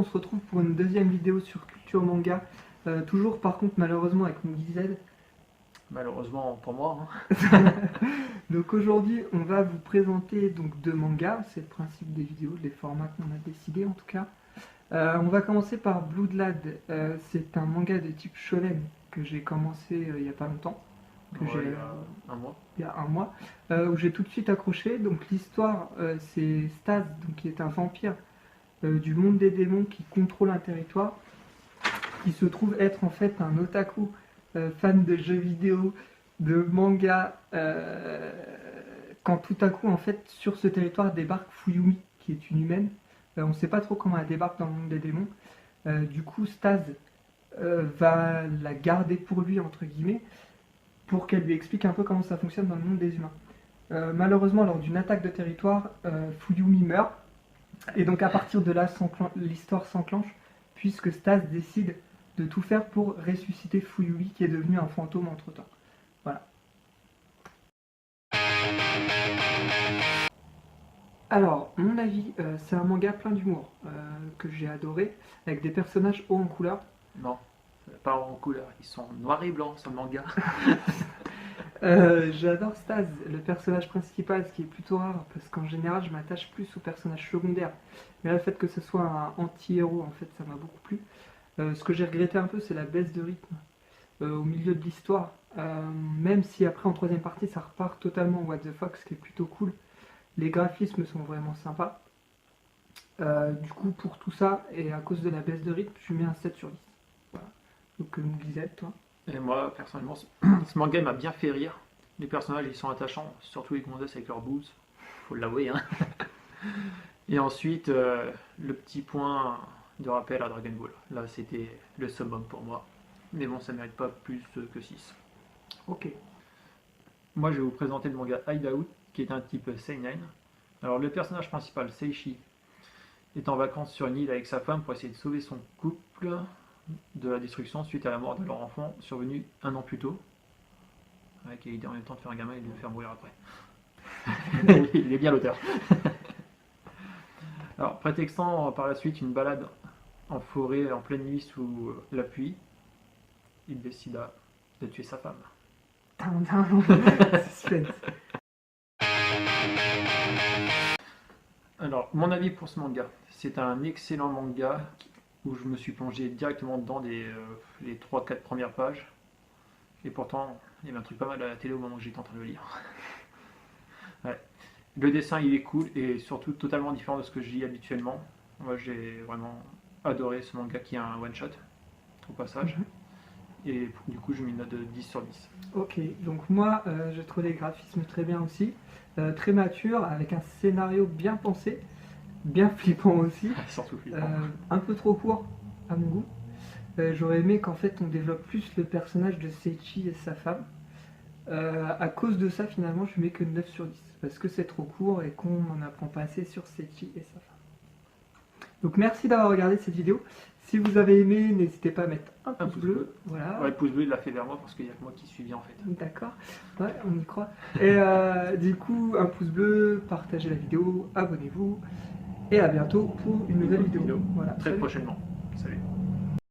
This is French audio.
se retrouve pour une deuxième vidéo sur Culture Manga. Toujours par contre malheureusement avec Mugi Z. Malheureusement pour moi. Hein. Donc aujourd'hui on va vous présenter donc deux mangas, c'est le principe des vidéos, les formats qu'on a décidé en tout cas. On va commencer par Bloodlad, c'est un manga de type shonen que j'ai commencé il n'y a pas longtemps. Il y a un mois. Il y a un mois, où j'ai tout de suite accroché. Donc l'histoire c'est Stas, donc, qui est un vampire du monde des démons qui contrôle un territoire, qui se trouve être en fait un otaku fan de jeux vidéo, de manga, quand tout à coup en fait sur ce territoire débarque Fuyumi, qui est une humaine. On ne sait pas trop comment elle débarque dans le monde des démons. Du coup Stas va la garder pour lui entre guillemets, pour qu'elle lui explique un peu comment ça fonctionne dans le monde des humains. Malheureusement, lors d'une attaque de territoire, Fuyumi meurt, et donc à partir de là, l'histoire s'enclenche, puisque Stas décide de tout faire pour ressusciter Fuyumi, qui est devenu un fantôme entre-temps. Voilà. Alors, mon avis, c'est un manga plein d'humour, que j'ai adoré, avec des personnages hauts en couleur. Non, pas en couleur, ils sont noirs et blancs sur le manga. J'adore Stas, le personnage principal, ce qui est plutôt rare, parce qu'en général je m'attache plus aux personnages secondaires. Mais là, le fait que ce soit un anti-héros, en fait, ça m'a beaucoup plu. Ce que j'ai regretté un peu, c'est la baisse de rythme au milieu de l'histoire. Même si après, en troisième partie, ça repart totalement what the fuck, ce qui est plutôt cool. Les graphismes sont vraiment sympas. Du coup, pour tout ça, et à cause de la baisse de rythme, je lui mets un 7 sur 10. Voilà. Donc, Mugi, toi? Et moi, personnellement, ce manga m'a bien fait rire. Les personnages, ils sont attachants, surtout les gonzesses avec leurs boobs, faut l'avouer. Hein. Et ensuite, le petit point de rappel à Dragon Ball. Là, c'était le summum pour moi. Mais bon, ça ne mérite pas plus que 6. Ok. Moi, je vais vous présenter le manga Hideout, qui est un type seinen. Alors, le personnage principal, Seishi, est en vacances sur une île avec sa femme pour essayer de sauver son couple de la destruction suite à la mort de leur enfant survenu un an plus tôt. Avec l'idée en même temps de faire un gamin et de le faire mourir après. Il est bien l'auteur. Alors, prétextant par la suite une balade en forêt en pleine nuit sous la pluie, il décida de tuer sa femme. Suspense. Alors, mon avis pour ce manga, c'est un excellent manga où je me suis plongé directement dedans les 3-4 premières pages. Et pourtant, il y avait un truc pas mal à la télé au moment où j'étais en train de le lire. Ouais. Le dessin, il est cool et surtout totalement différent de ce que je lis habituellement. Moi, j'ai vraiment adoré ce manga qui est un one-shot, au passage. Et du coup, je mets une note de 10 sur 10. Ok, donc moi, j'ai trouvé les graphismes très bien aussi. Très mature, avec un scénario bien pensé, bien flippant aussi. Surtout flippant. Un peu trop court, à mon goût. J'aurais aimé qu'en fait on développe plus le personnage de Seichi et sa femme. À cause de ça, finalement, je mets que 9 sur 10. Parce que c'est trop court et qu'on n'en apprend pas assez sur Seichi et sa femme. Donc merci d'avoir regardé cette vidéo. Si vous avez aimé, n'hésitez pas à mettre un pouce bleu. Voilà. Ouais, le pouce bleu, il l'a fait vers moi parce qu'il n'y a que moi qui suis bien en fait. D'accord, ouais, on y croit. Et du coup, un pouce bleu, partagez la vidéo, abonnez-vous. Et à bientôt pour une nouvelle vidéo. Voilà, très salut. prochainement. Salut.